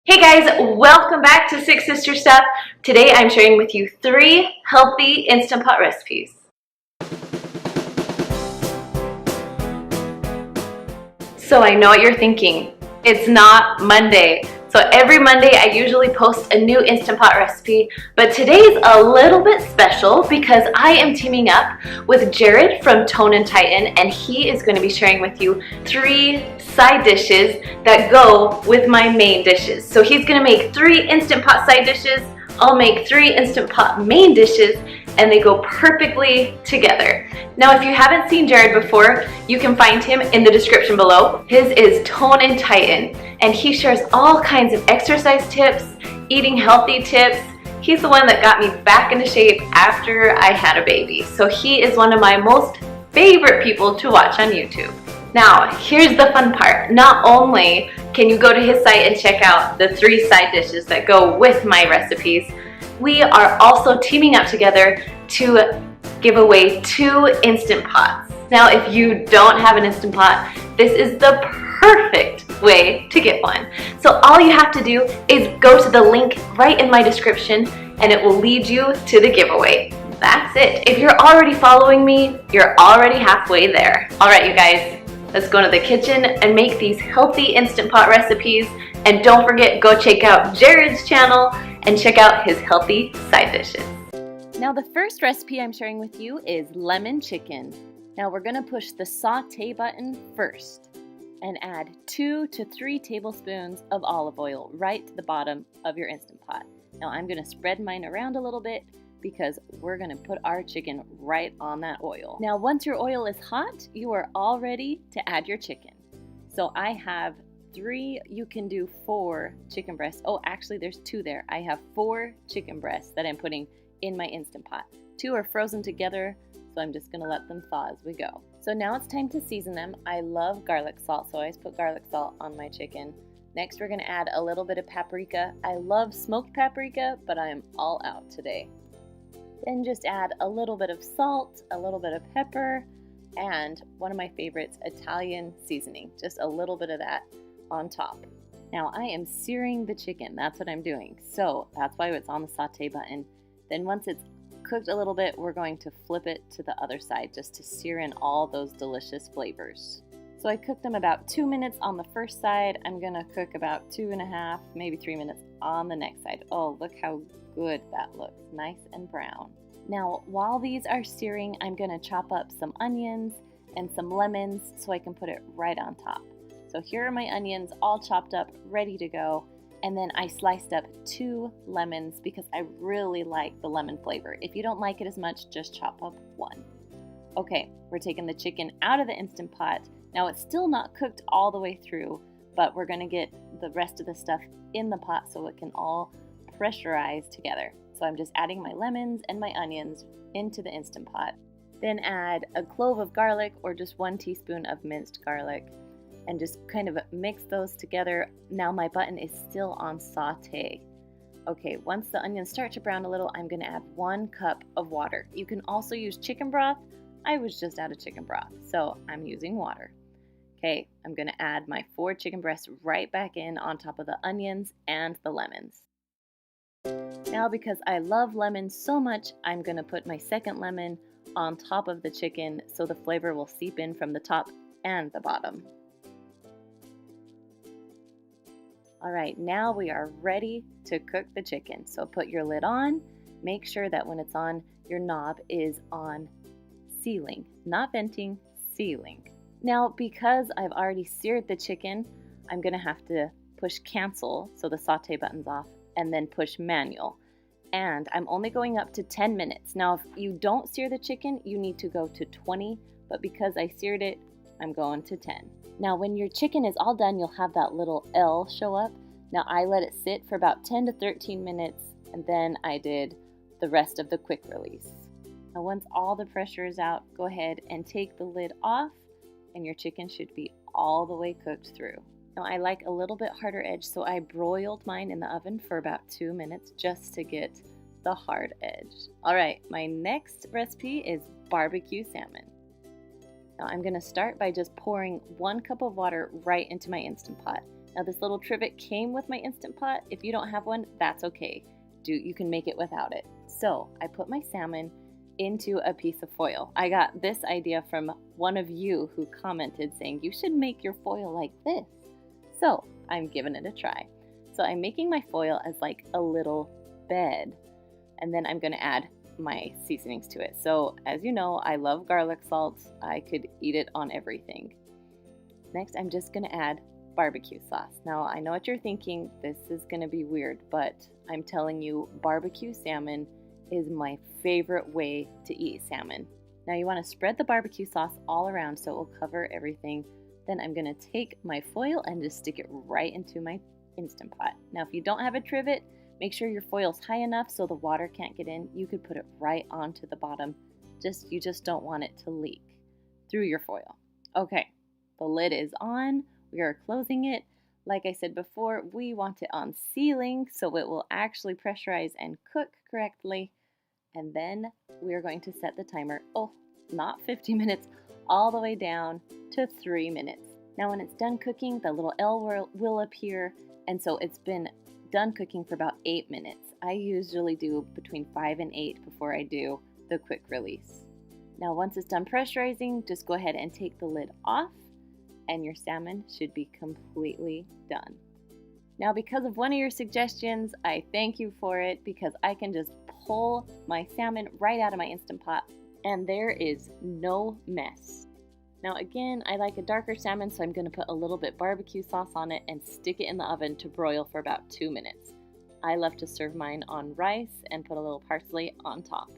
Hey guys, welcome back to Six Sister Stuff. Today I'm sharing with you 3 healthy Instant Pot recipes. So I know what you're thinking. It's not Monday. So every Monday I usually post a new Instant Pot recipe, but today's a little bit special because I am teaming up with Jared from Tone and Tighten, and he is going to be sharing with you 3 side dishes that go with my main dishes. So he's going to make 3 Instant Pot side dishes, I'll make 3 Instant Pot main dishes, and they go perfectly together. Now, if you haven't seen Jared before, you can find him in the description below. His is Tone and Tighten, and he shares all kinds of exercise tips, eating healthy tips. He's the one that got me back into shape after I had a baby. So he is one of my most favorite people to watch on YouTube. Now, here's the fun part. Not only can you go to his site and check out the 3 side dishes that go with my recipes, we are also teaming up together to give away 2 Instant Pots. Now, if you don't have an Instant Pot, this is the perfect way to get one. So all you have to do is go to the link right in my description and it will lead you to the giveaway. That's it. If you're already following me, you're already halfway there. All right, you guys, let's go to the kitchen and make these healthy Instant Pot recipes. And don't forget, go check out Jared's channel and check out his healthy side dishes. Now the first recipe I'm sharing with you is lemon chicken. Now we're gonna push the saute button first and add 2 to 3 tablespoons of olive oil right to the bottom of your Instant Pot. Now I'm gonna spread mine around a little bit because we're gonna put our chicken right on that oil. Now once your oil is hot, you are all ready to add your chicken. So I have 3, you can do 4 chicken breasts. Oh, actually there's 2 there. I have 4 chicken breasts that I'm putting in my Instant Pot. 2 are frozen together, so I'm just gonna let them thaw as we go. So now it's time to season them. I love garlic salt, so I always put garlic salt on my chicken. Next, we're gonna add a little bit of paprika. I love smoked paprika, but I am all out today. Then just add a little bit of salt, a little bit of pepper, and one of my favorites, Italian seasoning. Just a little bit of that on top. Now I am searing the chicken. That's what I'm doing. So that's why it's on the saute button. Then once it's cooked a little bit, we're going to flip it to the other side just to sear in all those delicious flavors. So I cooked them about 2 minutes on the first side. I'm gonna cook about 2.5, maybe 3 minutes on the next side. Oh, look how good that looks, nice and brown. Now, while these are searing, I'm gonna chop up some onions and some lemons so I can put it right on top. So here are my onions all chopped up, ready to go. And then I sliced up 2 lemons because I really like the lemon flavor. If you don't like it as much, just chop up 1. Okay, we're taking the chicken out of the Instant Pot. Now it's still not cooked all the way through, but we're gonna get the rest of the stuff in the pot so it can all pressurize together. So I'm just adding my lemons and my onions into the Instant Pot. Then add a clove of garlic or just 1 teaspoon of minced garlic and just kind of mix those together. Now my button is still on saute. Okay, once the onions start to brown a little, I'm gonna add 1 cup of water. You can also use chicken broth. I was just out of chicken broth, so I'm using water. Okay, I'm gonna add my 4 chicken breasts right back in on top of the onions and the lemons. Now because I love lemons so much, I'm gonna put my second lemon on top of the chicken so the flavor will seep in from the top and the bottom. All right, now we are ready to cook the chicken. So put your lid on, make sure that when it's on, your knob is on sealing, not venting, sealing. Now, because I've already seared the chicken, I'm gonna have to push cancel, so the saute button's off, and then push manual. And I'm only going up to 10 minutes. Now, if you don't sear the chicken, you need to go to 20, but because I seared it, I'm going to 10. Now, when your chicken is all done, you'll have that little L show up. Now, I let it sit for about 10 to 13 minutes, and then I did the rest of the quick release. Now, once all the pressure is out, go ahead and take the lid off, and your chicken should be all the way cooked through. Now, I like a little bit harder edge, so I broiled mine in the oven for about 2 minutes just to get the hard edge. All right, my next recipe is barbecue salmon. Now I'm gonna start by just pouring 1 cup of water right into my Instant Pot. Now this little trivet came with my Instant Pot. If you don't have one, that's okay. You can make it without it. So I put my salmon into a piece of foil. I got this idea from one of you who commented saying you should make your foil like this. So I'm giving it a try. So I'm making my foil as like a little bed, and then I'm gonna add my seasonings to it. So as you know, I love garlic salt. I could eat it on everything. Next, I'm just gonna add barbecue sauce. Now I know what you're thinking, this is gonna be weird, but I'm telling you, barbecue salmon is my favorite way to eat salmon. Now you wanna spread the barbecue sauce all around so it will cover everything. Then I'm gonna take my foil and just stick it right into my Instant Pot. Now if you don't have a trivet, make sure your foil's high enough so the water can't get in. You could put it right onto the bottom. You just don't want it to leak through your foil. Okay, the lid is on. We are closing it. Like I said before, we want it on sealing so it will actually pressurize and cook correctly. And then we're going to set the timer, not 50 minutes, all the way down to 3 minutes. Now when it's done cooking, the little L will appear, and so it's been done cooking for about 8 minutes. I usually do between 5 and 8 before I do the quick release. Now once it's done pressurizing, just go ahead and take the lid off, and your salmon should be completely done. Now because of one of your suggestions, I thank you for it, because I can just pull my salmon right out of my Instant Pot and there is no mess. Now again, I like a darker salmon, so I'm going to put a little bit barbecue sauce on it and stick it in the oven to broil for about 2 minutes. I love to serve mine on rice and put a little parsley on top.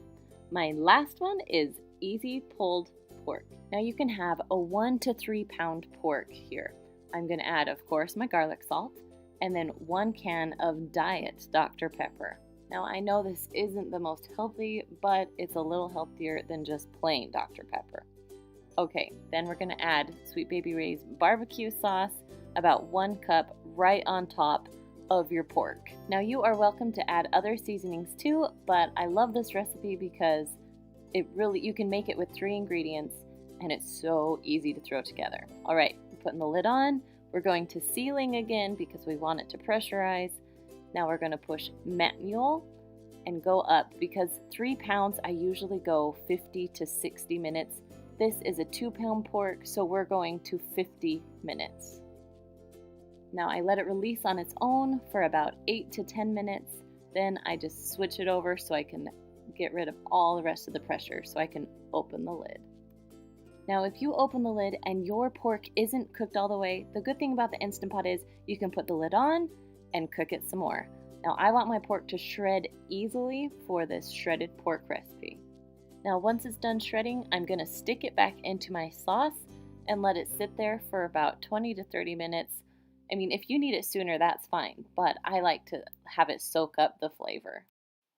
My last one is easy pulled pork. Now you can have a 1 to 3 pound pork here. I'm going to add, of course, my garlic salt and then 1 can of Diet Dr. Pepper. Now I know this isn't the most healthy, but it's a little healthier than just plain Dr. Pepper. Okay, then we're gonna add Sweet Baby Ray's barbecue sauce, about 1 cup right on top of your pork. Now you are welcome to add other seasonings too, but I love this recipe because you can make it with 3 ingredients and it's so easy to throw together. All right, putting the lid on. We're going to sealing again because we want it to pressurize. Now we're going to push manual and go up because 3 pounds, I usually go 50 to 60 minutes. This is a 2 pound pork, so we're going to 50 minutes. Now I let it release on its own for about 8 to 10 minutes. Then I just switch it over so I can get rid of all the rest of the pressure so I can open the lid. Now if you open the lid and your pork isn't cooked all the way, the good thing about the Instant Pot is you can put the lid on and cook it some more. Now I want my pork to shred easily for this shredded pork recipe. Now once it's done shredding, I'm going to stick it back into my sauce and let it sit there for about 20 to 30 minutes. I mean, if you need it sooner, that's fine, but I like to have it soak up the flavor.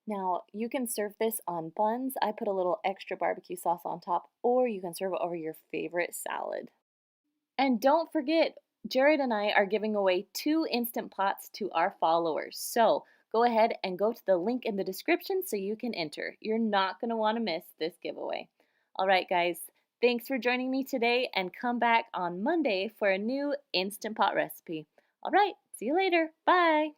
Now you can serve this on buns. I put a little extra barbecue sauce on top, or you can serve it over your favorite salad. And don't forget, Jared and I are giving away 2 Instant Pots to our followers. So go ahead and go to the link in the description so you can enter. You're not going to want to miss this giveaway. All right, guys, thanks for joining me today, and come back on Monday for a new Instant Pot recipe. All right, see you later. Bye.